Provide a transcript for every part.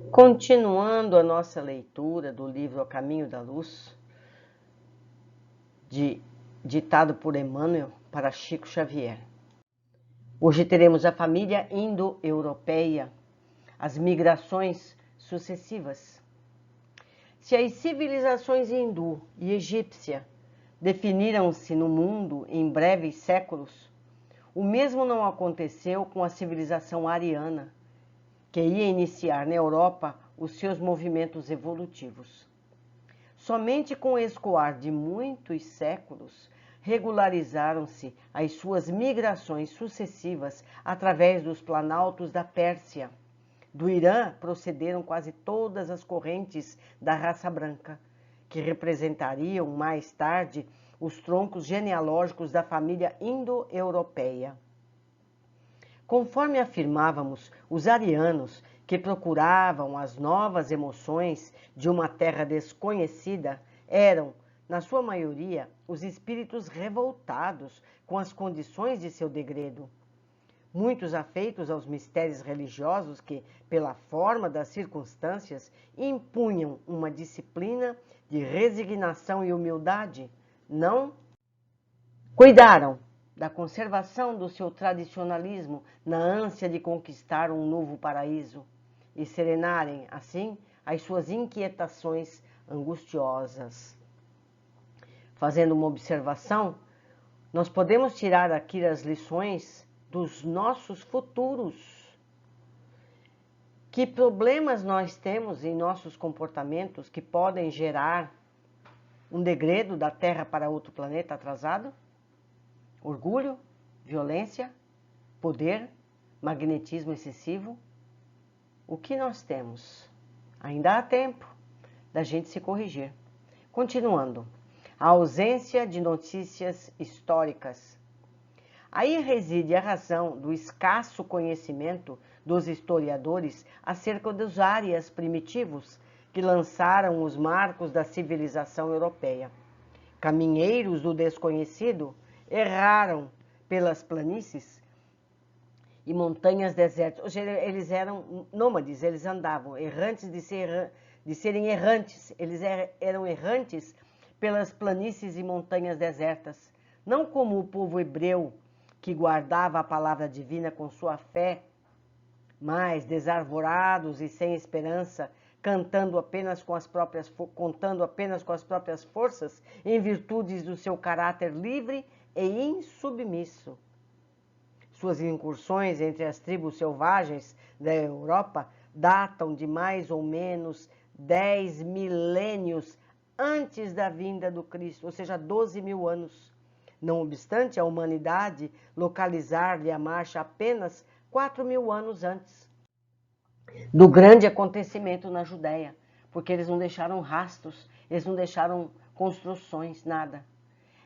Continuando a nossa leitura do livro A Caminho da Luz, ditado por Emmanuel para Chico Xavier. Hoje teremos a família indo-europeia, as migrações sucessivas. Se as civilizações hindu e egípcia definiram-se no mundo em breves séculos, o mesmo não aconteceu com a civilização ariana, que ia iniciar na Europa os seus movimentos evolutivos. Somente com o escoar de muitos séculos regularizaram-se as suas migrações sucessivas através dos planaltos da Pérsia. Do Irã procederam quase todas as correntes da raça branca, que representariam mais tarde os troncos genealógicos da família indo-europeia. Conforme afirmávamos, os arianos, que procuravam as novas emoções de uma terra desconhecida, eram, na sua maioria, os espíritos revoltados com as condições de seu degredo. Muitos afeitos aos mistérios religiosos que, pela forma das circunstâncias, impunham uma disciplina de resignação e humildade, não cuidaram da conservação do seu tradicionalismo na ânsia de conquistar um novo paraíso e serenarem, assim, as suas inquietações angustiosas. Fazendo uma observação, nós podemos tirar aqui as lições dos nossos futuros. Que problemas nós temos em nossos comportamentos que podem gerar um degredo da Terra para outro planeta atrasado? Orgulho, violência, poder, magnetismo excessivo. O que nós temos? Ainda há tempo da gente se corrigir. Continuando, a ausência de notícias históricas. Aí reside a razão do escasso conhecimento dos historiadores acerca dos árias primitivos que lançaram os marcos da civilização europeia. Caminheiros do desconhecido, erraram pelas planícies e montanhas desertas. Ou seja, eles eram nômades, eles andavam, errantes de serem errantes. Eles eram errantes pelas planícies e montanhas desertas. Não como o povo hebreu, que guardava a palavra divina com sua fé, mas desarvorados e sem esperança, contando apenas com as próprias forças, em virtude do seu caráter livre e insubmisso. Suas incursões entre as tribos selvagens da Europa datam de mais ou menos 10 milênios antes da vinda do Cristo, ou seja, 12.000 anos. Não obstante a humanidade localizar-lhe a marcha apenas 4.000 anos antes do grande acontecimento na Judéia, porque eles não deixaram rastros, eles não deixaram construções, nada.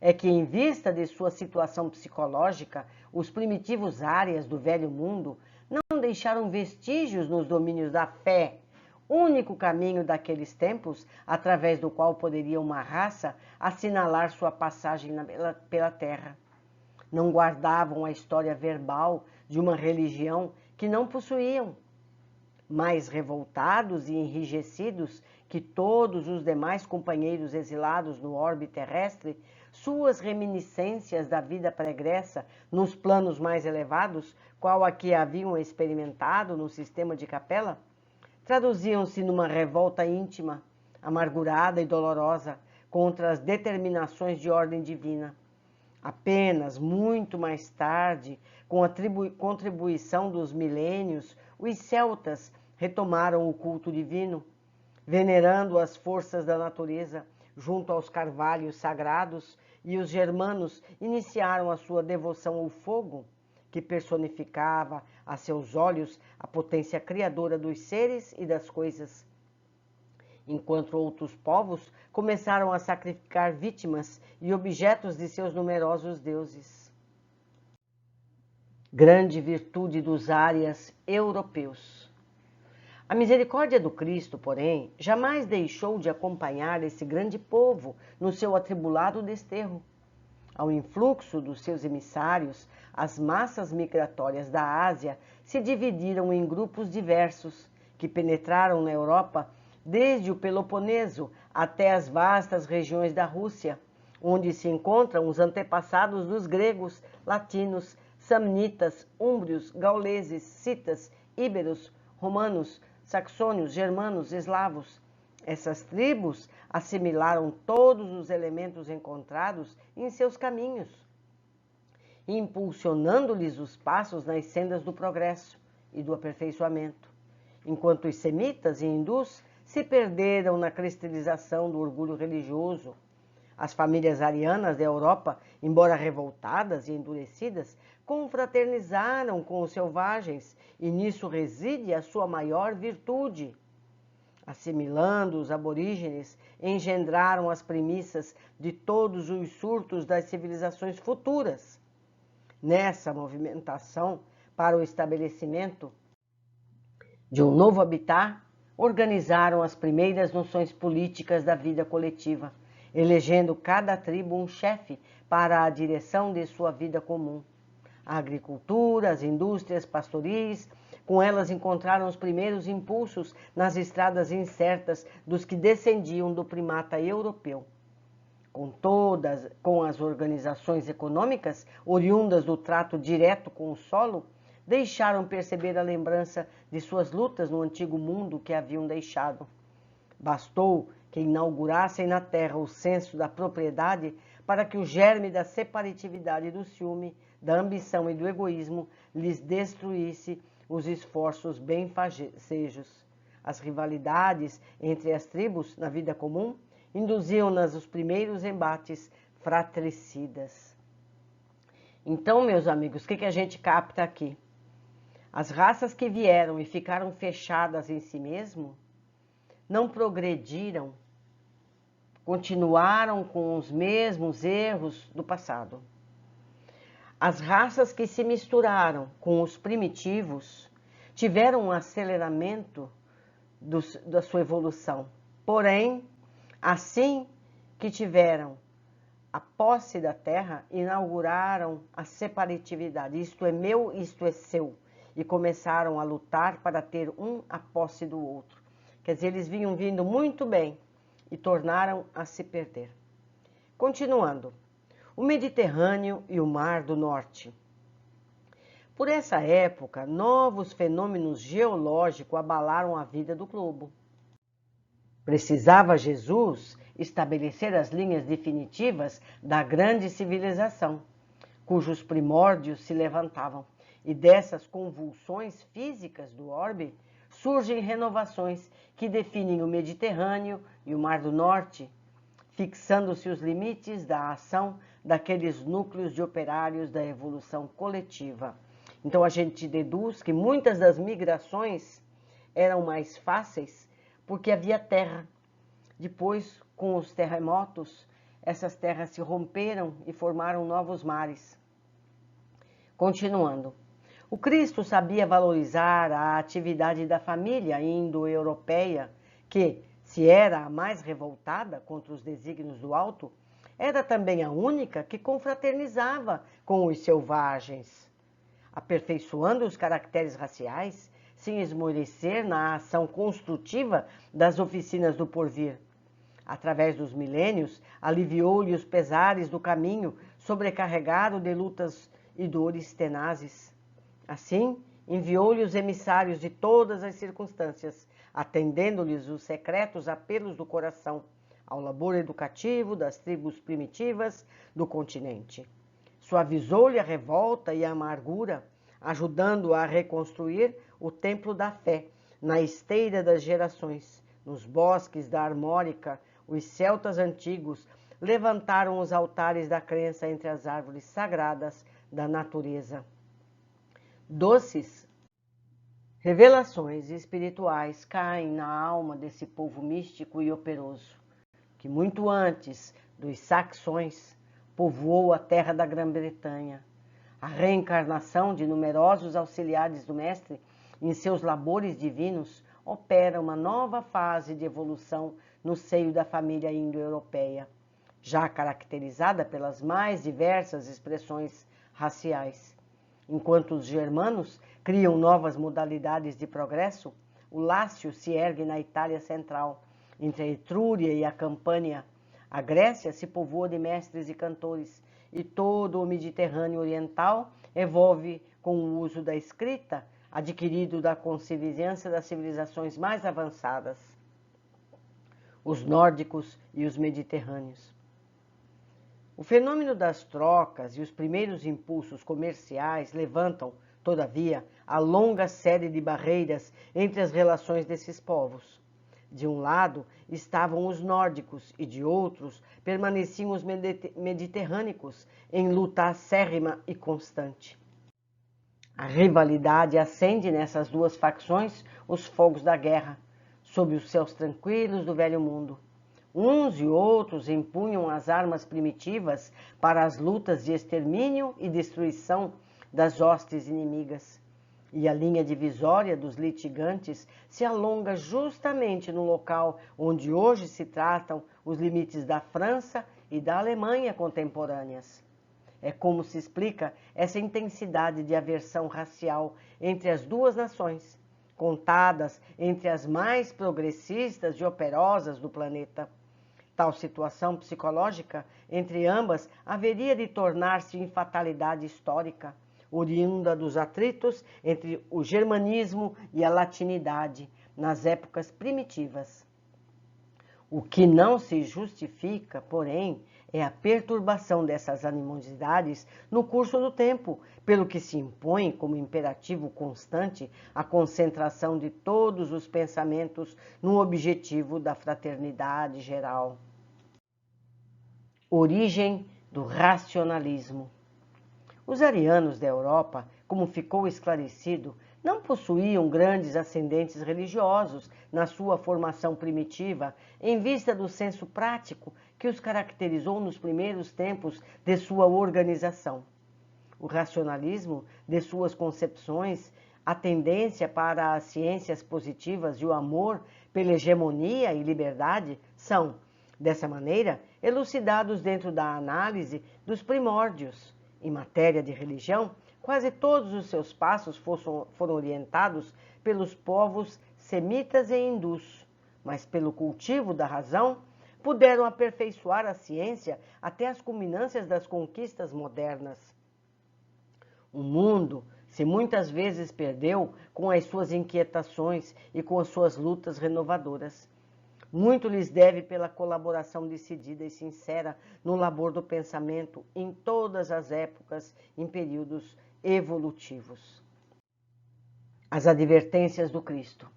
É que, em vista de sua situação psicológica, os primitivos árias do velho mundo não deixaram vestígios nos domínios da fé, único caminho daqueles tempos através do qual poderia uma raça assinalar sua passagem pela terra. Não guardavam a história verbal de uma religião que não possuíam. Mais revoltados e enrijecidos que todos os demais companheiros exilados no orbe terrestre, suas reminiscências da vida pregressa nos planos mais elevados, qual a que haviam experimentado no sistema de Capela, traduziam-se numa revolta íntima, amargurada e dolorosa contra as determinações de ordem divina. Apenas muito mais tarde, com a contribuição dos milênios, os celtas retomaram o culto divino, venerando as forças da natureza junto aos carvalhos sagrados, e os germanos iniciaram a sua devoção ao fogo, que personificava a seus olhos a potência criadora dos seres e das coisas. Enquanto outros povos começaram a sacrificar vítimas e objetos de seus numerosos deuses. Grande virtude dos árias europeus. A misericórdia do Cristo, porém, jamais deixou de acompanhar esse grande povo no seu atribulado desterro. Ao influxo dos seus emissários, as massas migratórias da Ásia se dividiram em grupos diversos, que penetraram na Europa desde o Peloponeso até as vastas regiões da Rússia, onde se encontram os antepassados dos gregos, latinos, samnitas, úmbrios, gauleses, citas, íberos, romanos, saxônios, germanos, eslavos. Essas tribos assimilaram todos os elementos encontrados em seus caminhos, impulsionando-lhes os passos nas sendas do progresso e do aperfeiçoamento, enquanto os semitas e hindus se perderam na cristalização do orgulho religioso. As famílias arianas da Europa, embora revoltadas e endurecidas, confraternizaram com os selvagens, e nisso reside a sua maior virtude. Assimilando os aborígenes, engendraram as premissas de todos os surtos das civilizações futuras. Nessa movimentação para o estabelecimento de um novo habitat, organizaram as primeiras noções políticas da vida coletiva, elegendo cada tribo um chefe para a direção de sua vida comum. A agricultura, as indústrias pastoris, com elas encontraram os primeiros impulsos nas estradas incertas dos que descendiam do primata europeu. Com as organizações econômicas, oriundas do trato direto com o solo, deixaram perceber a lembrança de suas lutas no antigo mundo que haviam deixado. Bastou que inaugurassem na terra o senso da propriedade para que o germe da separatividade e do ciúme, da ambição e do egoísmo lhes destruísse os esforços benfazejos. As rivalidades entre as tribos na vida comum induziam-nas os primeiros embates fratricidas. Então, meus amigos, o que a gente capta aqui? As raças que vieram e ficaram fechadas em si mesmo não progrediram, continuaram com os mesmos erros do passado. As raças que se misturaram com os primitivos tiveram um aceleramento da sua evolução. Porém, assim que tiveram a posse da terra, inauguraram a separatividade. Isto é meu, isto é seu. E começaram a lutar para ter um a posse do outro. Quer dizer, eles vinham vindo muito bem e tornaram a se perder. Continuando, o Mediterrâneo e o Mar do Norte. Por essa época, novos fenômenos geológicos abalaram a vida do globo. Precisava Jesus estabelecer as linhas definitivas da grande civilização, cujos primórdios se levantavam, e dessas convulsões físicas do orbe surgem renovações que definem o Mediterrâneo e o Mar do Norte, fixando-se os limites da ação daqueles núcleos de operários da evolução coletiva. Então a gente deduz que muitas das migrações eram mais fáceis porque havia terra. Depois, com os terremotos, essas terras se romperam e formaram novos mares. Continuando. O Cristo sabia valorizar a atividade da família indo-europeia, que, se era a mais revoltada contra os desígnios do alto, era também a única que confraternizava com os selvagens, aperfeiçoando os caracteres raciais, sem esmorecer na ação construtiva das oficinas do porvir. Através dos milênios, aliviou-lhe os pesares do caminho, sobrecarregado de lutas e dores tenazes. Assim, enviou-lhe os emissários de todas as circunstâncias, atendendo-lhes os secretos apelos do coração, ao labor educativo das tribos primitivas do continente. Suavizou-lhe a revolta e a amargura, ajudando-o a reconstruir o templo da fé, na esteira das gerações. Nos bosques da Armórica, os celtas antigos levantaram os altares da crença entre as árvores sagradas da natureza. Doces revelações espirituais caem na alma desse povo místico e operoso, que muito antes dos saxões povoou a terra da Grã-Bretanha. A reencarnação de numerosos auxiliares do Mestre em seus labores divinos opera uma nova fase de evolução no seio da família indo-europeia, já caracterizada pelas mais diversas expressões raciais. Enquanto os germanos criam novas modalidades de progresso, o Lácio se ergue na Itália central, entre a Etrúria e a Campânia. A Grécia se povoa de mestres e cantores, e todo o Mediterrâneo oriental evolve com o uso da escrita, adquirido da convivência das civilizações mais avançadas, os nórdicos e os mediterrâneos. O fenômeno das trocas e os primeiros impulsos comerciais levantam, todavia, a longa série de barreiras entre as relações desses povos. De um lado estavam os nórdicos e de outros permaneciam os mediterrâneos em luta acérrima e constante. A rivalidade acende nessas duas facções os fogos da guerra, sob os céus tranquilos do velho mundo. Uns e outros empunham as armas primitivas para as lutas de extermínio e destruição das hostes inimigas. E a linha divisória dos litigantes se alonga justamente no local onde hoje se tratam os limites da França e da Alemanha contemporâneas. É como se explica essa intensidade de aversão racial entre as duas nações, contadas entre as mais progressistas e operosas do planeta. Tal situação psicológica entre ambas haveria de tornar-se em fatalidade histórica, oriunda dos atritos entre o germanismo e a latinidade nas épocas primitivas. O que não se justifica, porém, é a perturbação dessas animosidades no curso do tempo, pelo que se impõe como imperativo constante a concentração de todos os pensamentos no objetivo da fraternidade geral. Origem do racionalismo. Os arianos da Europa, como ficou esclarecido, não possuíam grandes ascendentes religiosos na sua formação primitiva, em vista do senso prático que os caracterizou nos primeiros tempos de sua organização. O racionalismo de suas concepções, a tendência para as ciências positivas e o amor pela hegemonia e liberdade são, dessa maneira, elucidados dentro da análise dos primórdios. Em matéria de religião, quase todos os seus passos foram orientados pelos povos semitas e hindus, mas pelo cultivo da razão, puderam aperfeiçoar a ciência até as culminâncias das conquistas modernas. O mundo se muitas vezes perdeu com as suas inquietações e com as suas lutas renovadoras. Muito lhes deve pela colaboração decidida e sincera no labor do pensamento em todas as épocas, em períodos evolutivos. As advertências do Cristo.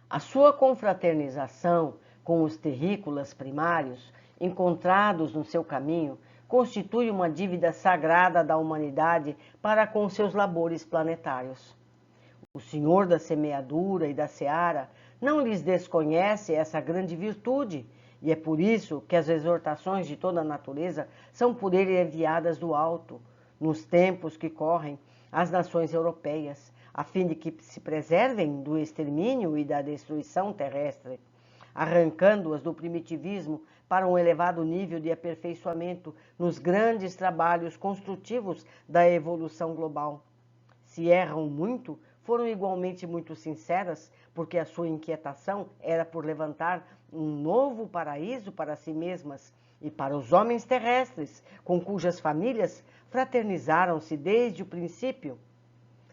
A sua confraternização com os terrícolas primários, encontrados no seu caminho, constitui uma dívida sagrada da humanidade para com seus labores planetários. O Senhor da semeadura e da seara não lhes desconhece essa grande virtude, e é por isso que as exortações de toda a natureza são por ele enviadas do alto, nos tempos que correm, às nações europeias, a fim de que se preservem do extermínio e da destruição terrestre, arrancando-as do primitivismo para um elevado nível de aperfeiçoamento nos grandes trabalhos construtivos da evolução global. Se erram muito, foram igualmente muito sinceras, porque a sua inquietação era por levantar um novo paraíso para si mesmas e para os homens terrestres, com cujas famílias fraternizaram-se desde o princípio.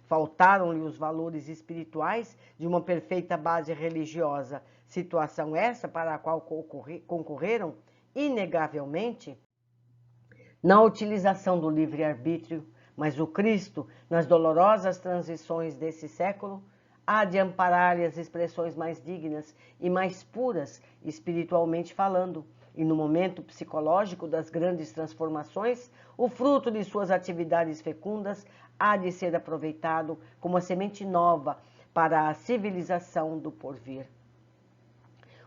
Faltaram-lhe os valores espirituais de uma perfeita base religiosa, situação essa para a qual concorreram, inegavelmente, na utilização do livre-arbítrio, mas o Cristo, nas dolorosas transições desse século, há de amparar-lhe as expressões mais dignas e mais puras, espiritualmente falando, e no momento psicológico das grandes transformações, o fruto de suas atividades fecundas há de ser aproveitado como a semente nova para a civilização do porvir.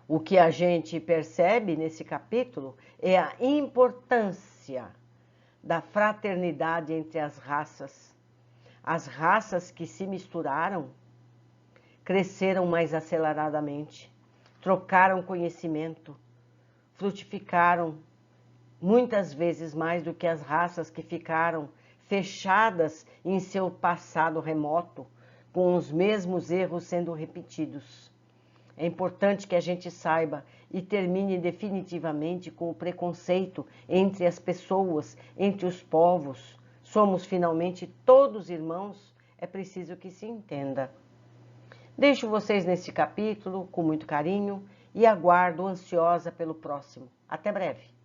O que a gente percebe nesse capítulo é a importância da fraternidade entre as raças. As raças que se misturaram cresceram mais aceleradamente, trocaram conhecimento, frutificaram muitas vezes mais do que as raças que ficaram fechadas em seu passado remoto, com os mesmos erros sendo repetidos. É importante que a gente saiba e termine definitivamente com o preconceito entre as pessoas, entre os povos. Somos finalmente todos irmãos, é preciso que se entenda. Deixo vocês nesse capítulo com muito carinho e aguardo ansiosa pelo próximo. Até breve!